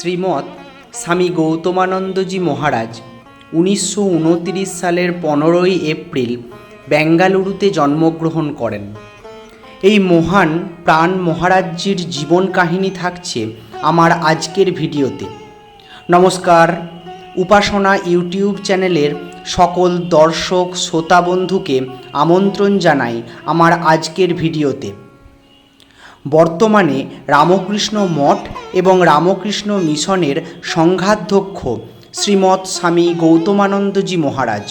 শ্রীমৎ স্বামী গৌতমানন্দজি মহারাজ 1929 সালের 15ই এপ্রিল বেঙ্গালুরুতে জন্মগ্রহণ করেন। এই মহান প্রাণ মহারাজজির জীবন কাহিনী থাকছে আমার আজকের ভিডিওতে। নমস্কার, উপাসনা ইউটিউব চ্যানেলের সকল দর্শক শ্রোতা বন্ধুকে আমন্ত্রণ জানাই আমার আজকের ভিডিওতে। বর্তমানে রামকৃষ্ণ মঠ এবং রামকৃষ্ণ মিশনের সংঘাধ্যক্ষ শ্রীমৎ স্বামী গৌতমানন্দজি মহারাজ।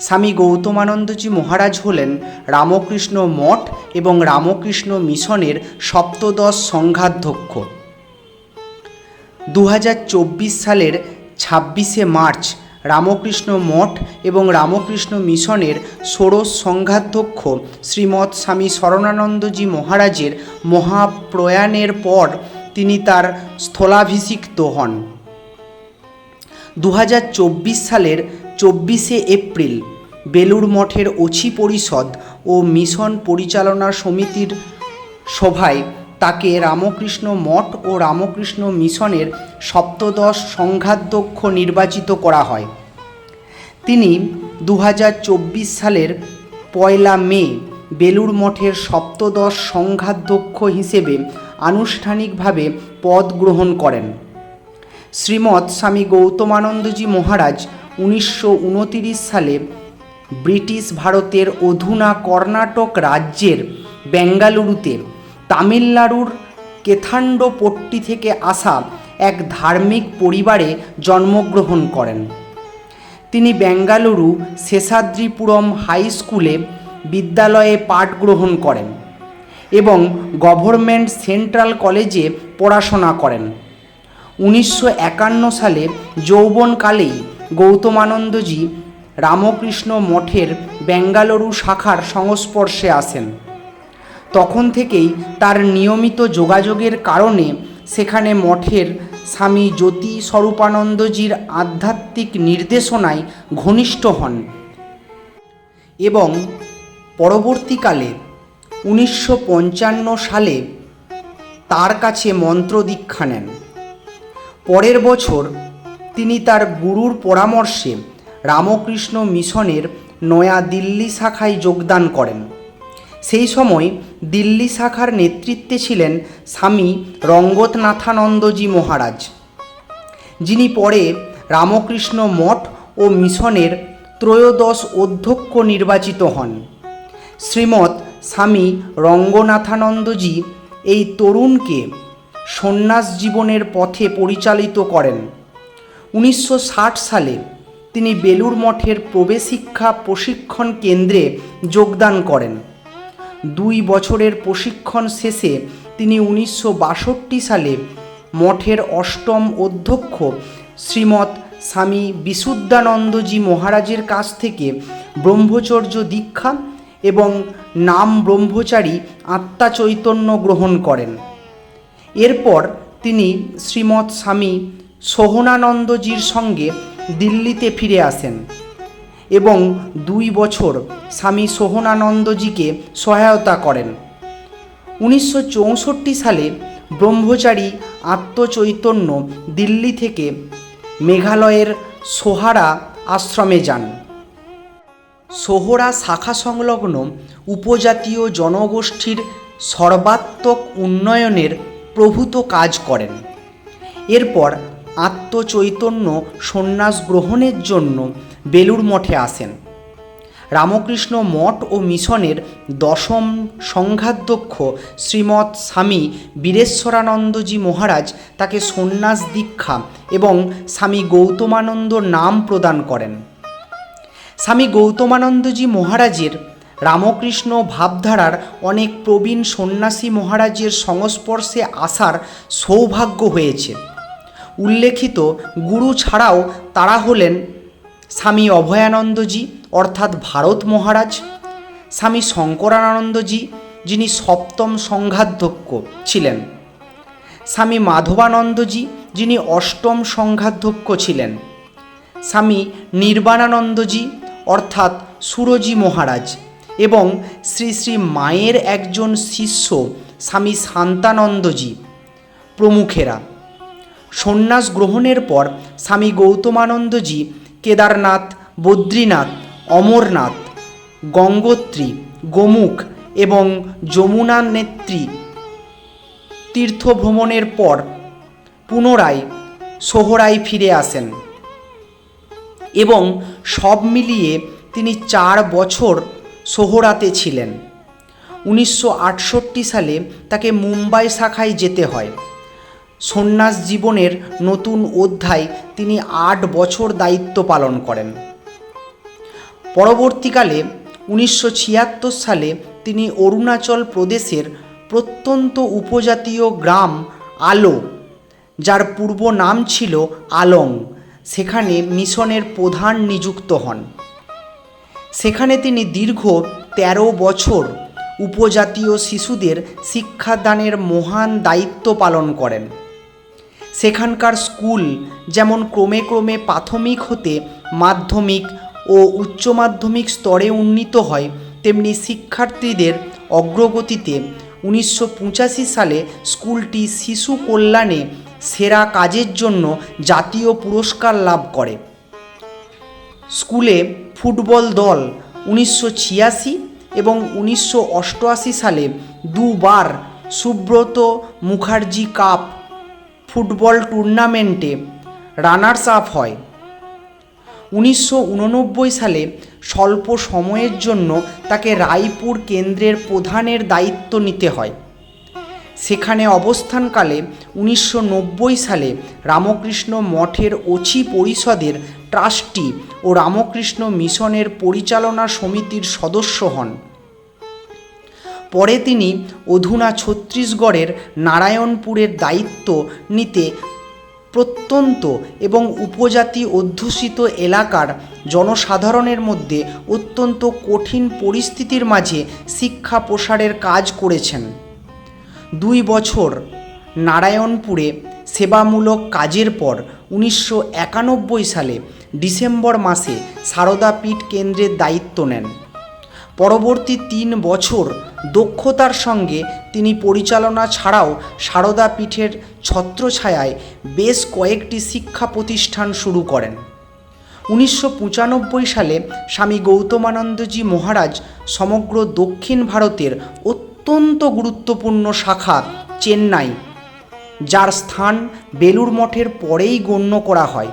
স্বামী গৌতমানন্দজি মহারাজ হলেন রামকৃষ্ণ মঠ এবং রামকৃষ্ণ মিশনের সপ্তদশ সংঘাধ্যক্ষ। 2024 সালের 26শে মার্চ রামকৃষ্ণ মঠ এবং রামকৃষ্ণ মিশনের ষোড়শ সংঘাধ্যক্ষ শ্রীমৎ স্বামী শরণানন্দজি মহারাজের মহাপ্রয়াণের পর তিনি তার স্থলাভিষিক্ত হন। 2024 সালের 24শে এপ্রিল বেলুড় মঠের অছি পরিষদ ও মিশন পরিচালনা সমিতির সভায় তাকে রামকৃষ্ণ মঠ ও রামকৃষ্ণ মিশনের সপ্তদশ সংঘাধ্যক্ষ নির্বাচিত করা হয়। তিনি 2024 সালের 1 মে বেলুড় মঠের সপ্তদশ সংঘাধ্যক্ষ হিসেবে আনুষ্ঠানিকভাবে পদ গ্রহণ করেন। শ্রীমৎ স্বামী গৌতমানন্দজি মহারাজ 1929 সালে ব্রিটিশ ভারতের অধুনা কর্ণাটক রাজ্যের বেঙ্গালুরুতে তামিলনাড়ুর কেথান্ডপট্টি থেকে আসা এক ধার্মিক পরিবারে জন্মগ্রহণ করেন। তিনি বেঙ্গালুরু শেষাদ্রিপুরম হাই স্কুলে বিদ্যালয়ে পাঠ গ্রহণ করেন এবং গভর্নমেন্ট সেন্ট্রাল কলেজে পড়াশোনা করেন। 1951 সালে যৌবনকালেই গৌতমানন্দজি রামকৃষ্ণ মঠের বেঙ্গালুরু শাখার সংস্পর্শে আসেন। তখন থেকেই তার নিয়মিত যোগাযোগের কারণে সেখানে মঠের স্বামী জ্যোতি স্বরূপানন্দজির আধ্যাত্মিক নির্দেশনায় ঘনিষ্ঠ হন এবং পরবর্তীকালে 1955 সালে তার কাছে মন্ত্র দীক্ষা নেন। পরের বছর তিনি তার গুরুর পরামর্শে রামকৃষ্ণ মিশনের নয়া দিল্লি শাখায় যোগদান করেন। সেই সময় দিল্লি শাখার নেতৃত্বে ছিলেন স্বামী রঙ্গনাথানন্দজি মহারাজ, যিনি পরে রামকৃষ্ণ মঠ ও মিশনের ত্রয়োদশ অধ্যক্ষ নির্বাচিত হন। শ্রীমৎ স্বামী রঙ্গনাথানন্দজি এই তরুণকে সন্ন্যাস জীবনের পথে পরিচালিত করেন। 1960 সালে তিনি বেলুড় মঠের প্রবেশিক্ষা প্রশিক্ষণ কেন্দ্রে যোগদান করেন। 2 বছরের প্রশিক্ষণ শেষে তিনি 1962 সালে মঠের অষ্টম অধ্যক্ষ শ্রীমৎ স্বামী বিশুদ্ধানন্দজি মহারাজের কাছ থেকে ব্রহ্মচর্য দীক্ষা এবং নাম ব্রহ্মচারী আত্মাচৈতন্য গ্রহণ করেন। এরপর তিনি শ্রীমৎ স্বামী সোহনানন্দজির সঙ্গে দিল্লিতে ফিরে আসেন এবং 2 বছর স্বামী সোহনানন্দজিকে সহায়তা করেন। 1964 সালে ব্রহ্মচারী আত্মচৈতন্য দিল্লি থেকে মেঘালয়ের সোহারা আশ্রমে যান। সোহরা শাখা সংলগ্ন উপজাতীয় জনগোষ্ঠীর সর্বাত্মক উন্নয়নের প্রভূত কাজ করেন। এরপর আত্মচৈতন্য সন্ন্যাস গ্রহণের জন্য বেলুড় মঠে আসেন। রামকৃষ্ণ মঠ ও মিশনের দশম সংঘাধ্যক্ষ শ্রীমৎ স্বামী বীরেশ্বরানন্দজি মহারাজ তাকে সন্ন্যাস দীক্ষা এবং স্বামী গৌতমানন্দ নাম প্রদান করেন। স্বামী গৌতমানন্দজি মহারাজের রামকৃষ্ণ ভাবধারার অনেক প্রবীণ সন্ন্যাসী মহারাজের সংস্পর্শে আসার সৌভাগ্য হয়েছে। উল্লেখিত গুরু ছাড়াও তারা হলেন স্বামী অভয়ানন্দজি অর্থাৎ ভারত মহারাজ, স্বামী শঙ্করানন্দজি যিনি সপ্তম সংঘাধ্যক্ষ ছিলেন, স্বামী মাধবানন্দজি যিনি অষ্টম সংঘাধ্যক্ষ ছিলেন, স্বামী নির্বাণানন্দজি অর্থাৎ সুরজি মহারাজ এবং শ্রী শ্রী মায়ের একজন শিষ্য স্বামী শান্তানন্দজি প্রমুখেরা। সন্ন্যাস গ্রহণের পর স্বামী গৌতমানন্দজি কেদারনাথ, বদ্রীনাথ, অমরনাথ, গঙ্গোত্রী, গোমুখ এবং যমুনা নেত্রী তীর্থ ভ্রমণের পর পুনরায় সোহরায় ফিরে আসেন এবং সব মিলিয়ে তিনি 4 বছর সোহরাতে ছিলেন। 1968 সালে তাকে মুম্বাই শাখায় যেতে হয়। সন্ন্যাস জীবনের নতুন অধ্যায় তিনি 8 বছর দায়িত্ব পালন করেন। পরবর্তীকালে 1976 সালে তিনি অরুণাচল প্রদেশের প্রত্যন্ত উপজাতীয় গ্রাম আলো, যার পূর্ব নাম ছিল আলং, সেখানে মিশনের প্রধান নিযুক্ত হন। সেখানে তিনি দীর্ঘ 13 বছর উপজাতীয় শিশুদের শিক্ষাদানের মহান দায়িত্ব পালন করেন। সেখানকার স্কুল যেমন ক্রমে ক্রমে প্রাথমিক হতে মাধ্যমিক ও উচ্চ মাধ্যমিক স্তরে উন্নীত হয়, তেমনি শিক্ষার্থীদের অগ্রগতিতে 1985 সালে স্কুলটি শিশু কল্যাণে সেরা কাজের জন্য জাতীয় পুরস্কার লাভ করে। স্কুলে ফুটবল দল 1986 এবং 1988 সালে 2 বার সুব্রত মুখার্জি কাপ ফুটবল টুর্নামেন্টে রানার্স আপ হয়। 1989 সালে স্বল্প সময়ের জন্য তাকে রায়পুর কেন্দ্রের প্রধানের দায়িত্ব নিতে হয়। সেখানে অবস্থানকালে 1990 সালে রামকৃষ্ণ মঠের অছি পরিষদের ট্রাস্টি ও রামকৃষ্ণ মিশনের পরিচালনা সমিতির সদস্য হন। পরে তিনি অধুনা ছত্তিশগড়ের নারায়ণপুরের দায়িত্ব নিতে প্রত্যন্ত এবং উপজাতি অধ্যুষিত এলাকার জনসাধারণের মধ্যে অত্যন্ত কঠিন পরিস্থিতির মাঝে শিক্ষা প্রসারের কাজ করেছেন। 2 বছর নারায়ণপুরে সেবামূলক কাজের পর 1991 সালে ডিসেম্বর মাসে সারদা পীঠ কেন্দ্রের দায়িত্ব নেন। পরবর্তী 3 বছর দক্ষতার সঙ্গে তিনি পরিচালনা ছাড়াও সারদা পীঠের ছত্রছায়ায় বেশ কয়েকটি শিক্ষা প্রতিষ্ঠান শুরু করেন। 1995 সালে স্বামী গৌতমানন্দজি মহারাজ সমগ্র দক্ষিণ ভারতের অত্যন্ত গুরুত্বপূর্ণ শাখা চেন্নাই, যার স্থান বেলুড় মঠের পরেই গণ্য করা হয়,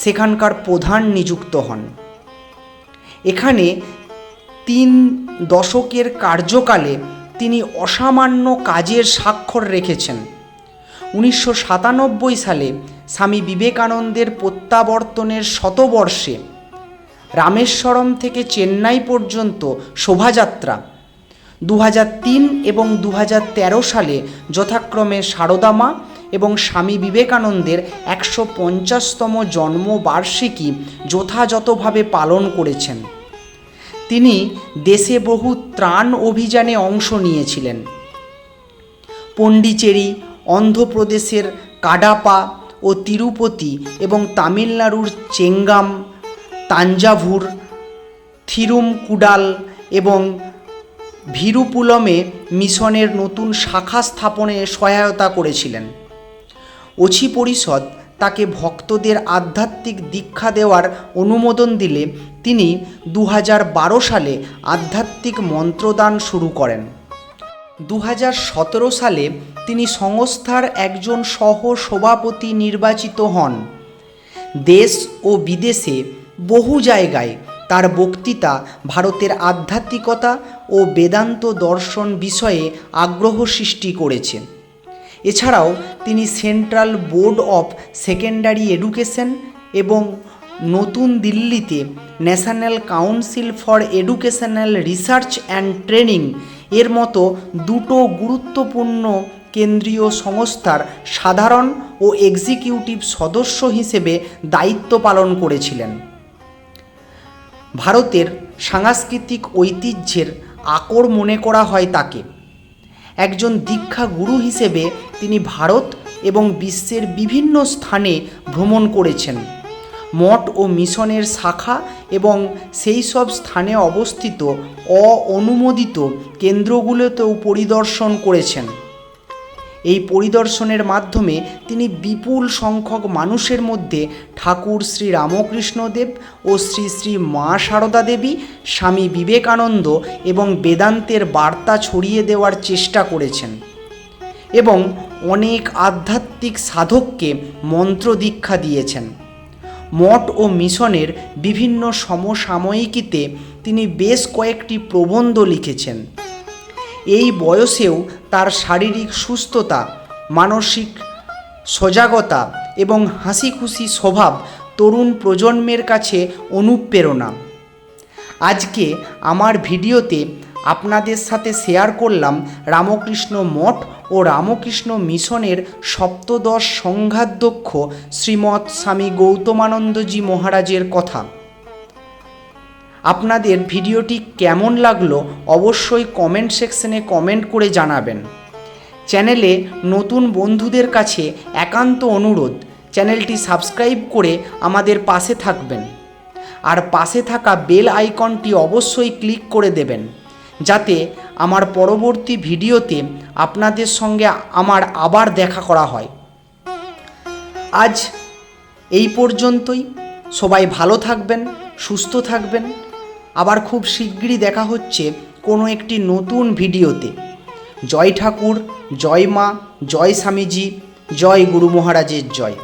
সেখানকার প্রধান নিযুক্ত হন। এখানে 3 দশকের কার্যকালে তিনি অসামান্য কাজের স্বাক্ষর রেখেছেন। 1997 সালে স্বামী বিবেকানন্দের প্রত্যাবর্তনের শতবর্ষে রামেশ্বরম থেকে চেন্নাই পর্যন্ত শোভাযাত্রা, 2003 এবং 2013 সালে যথাক্রমে সারদা মা এবং স্বামী বিবেকানন্দের 150তম জন্মবার্ষিকী যথাযথভাবে পালন করেছেন। তিনি দেশে বহু ত্রাণ অভিযানে অংশ নিয়েছিলেন। পণ্ডিচেরি, অন্ধ্রপ্রদেশের কাডাপা ও তিরুপতি এবং তামিলনাড়ুর চেঙ্গাম, তাঞ্জাভুর, থিরুমকুডাল এবং ভিরুপুলমে মিশনের নতুন শাখা স্থাপনে সহায়তা করেছিলেন। অছি পরিষদ তাকে ভক্তদের আধ্যাত্মিক দীক্ষা দেওয়ার অনুমোদন দিলে তিনি 2012 সালে আধ্যাত্মিক মন্ত্রদান শুরু করেন। 2017 সালে তিনি সংস্থার একজন সহ সভাপতি নির্বাচিত হন। দেশ ও বিদেশে বহু জায়গায় তার বক্তৃতা ভারতের আধ্যাত্মিকতা ও বেদান্ত দর্শন বিষয়ে আগ্রহ সৃষ্টি করেছে। এছাড়াও তিনি central board of secondary education এবং নতুন দিল্লিতে national council for educational research and training এর মতো 2টো গুরুত্বপূর্ণ কেন্দ্রীয় সংস্থার সাধারণ ও এক্সিকিউটিভ সদস্য হিসেবে দায়িত্ব পালন করেছিলেন। ভারতের সাংস্কৃতিক ঐতিহ্যের আকর মনে করা হয় তাকে। একজন দীক্ষা গুরু হিসেবে তিনি ভারত এবং বিশ্বের বিভিন্ন স্থানে ভ্রমণ করেছেন। মঠ ও মিশনের শাখা এবং সেই সব স্থানে অবস্থিত অনুমোদিত কেন্দ্রগুলোতেও পরিদর্শন করেছেন। এই পরিদর্শনের মাধ্যমে তিনি বিপুল সংখ্যক মানুষের মধ্যে ঠাকুর শ্রী রামকৃষ্ণদেব ও শ্রী শ্রী মা সারদা দেবী, স্বামী বিবেকানন্দ এবং বেদান্তের বার্তা ছড়িয়ে দেওয়ার চেষ্টা করেছেন এবং অনেক আধ্যাত্মিক সাধককে মন্ত্র দীক্ষা দিয়েছেন। মঠ ও মিশনের বিভিন্ন সমসাময়িকীতে তিনি বেশ কয়েকটি প্রবন্ধ লিখেছেন। এই বয়সেও তার শারীরিক সুস্থতা, মানসিক সজাগতা এবং হাসি খুশি স্বভাব তরুণ প্রজন্মের কাছে অনুপ্রেরণা। আজকে আমার ভিডিওতে আপনাদের সাথে শেয়ার করলাম রামকৃষ্ণ মঠ ও রামকৃষ্ণ মিশনের সপ্তদশ সংঘাধ্যক্ষ শ্রীমৎ স্বামী গৌতমানন্দজি মহারাজের কথা। আপনাদের ভিডিওটি কেমন লাগলো অবশ্যই কমেন্ট সেকশনে কমেন্ট করে জানাবেন। চ্যানেলে নতুন বন্ধুদের কাছে একান্ত অনুরোধ, চ্যানেলটি সাবস্ক্রাইব করে আমাদের পাশে থাকবেন আর পাশে থাকা বেল আইকনটি অবশ্যই ক্লিক করে দেবেন, যাতে আমার পরবর্তী ভিডিওতে আপনাদের সঙ্গে আমার আবার দেখা করা হয়। আজ এই পর্যন্তই। সবাই ভালো থাকবেন, সুস্থ থাকবেন। আবার খুব শিগগিরই দেখা হচ্ছে কোনো একটি নতুন ভিডিওতে। জয় ঠাকুর, জয় মা, জয় স্বামীজি, জয় গুরু মহারাজের জয়।